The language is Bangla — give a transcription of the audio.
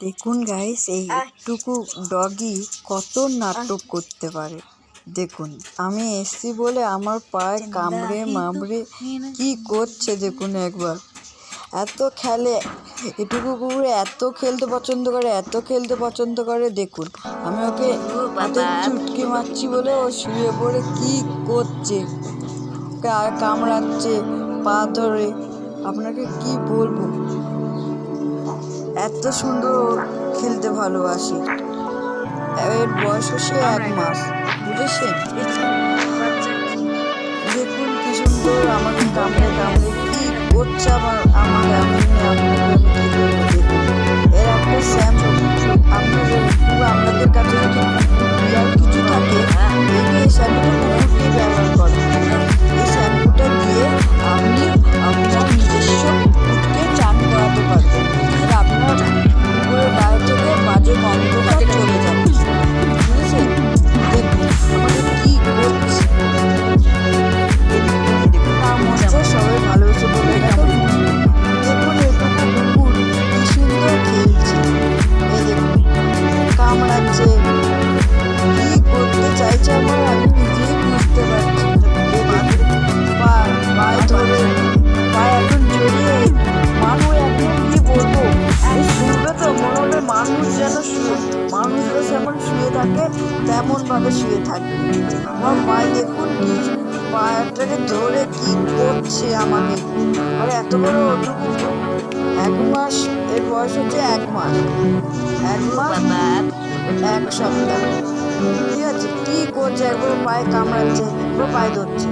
দেখুন গাইস, এই একটুকু ডগি কত নাটক করতে পারে। দেখুন, আমি এসছি বলে আমার পায়ে কামড়ে মামড়ে কি করছে দেখুন একবার। এত খেলে, এটুকু কুকুরে এত খেলতে পছন্দ করে, এত খেলতে পছন্দ করে। দেখুন, আমি ওকে চুটকি মারছি বলে ও শুয়ে পড়ে কি করছে, কামড়াচ্ছে পা ধরে। আপনাকে কি বলবো, এত সুন্দর খেলতে ভালোবাসে। এর বয়স হচ্ছে 1 মাস, বুঝেছেন? দেখুন কি সুন্দর আমাকে কামড়ে কামড়ে কি করছে। আমাকে এর একটা শ্যাম্পু, আপনাদের কাছে যদি বিয়ার কিছু থাকে, এই শ্যাম্পুটা কুকুরকে ব্যবহার করে। এই শ্যাম্পুটা দিয়ে আপনি আপনার নিজস্ব কুকুরকে চান করাতে পারবেন। আপনার কুকুরের গায়ে থেকে বাজে গন্ধটা চলে যাবে, বুঝেছেন? দেখুন আমাকে কি করছে। সবাই ভালোবেসে বলে দেখুন, এটুকু কুকুর কি সুন্দর খেলছে। এই দেখুন, কামড়াচ্ছে, কি করতে চাইছে আমার আমি নিজেই বুঝতে পারছি। পায়ে ধরে, পায়ে এখন জড়িয়ে মানুষ, এখন কি বলবো, শুনবে তো মনে হলে মানুষ যেন মানুষরা যেমন শুয়ে থাকে তেমন ভাবে শুয়ে থাকে। আমার পায়ে দেখুন কি পায়েরটাকে ধরে কি করছে আমাকে। আর এত বড় ওটুকু 1 মাস, এর বয়স হচ্ছে 1 মাস, 1 মাস 1 সপ্তাহ। ঠিক আছে, কি করছে, একবার পায়ে কামড়াচ্ছে, একবার পায়ে ধরছে।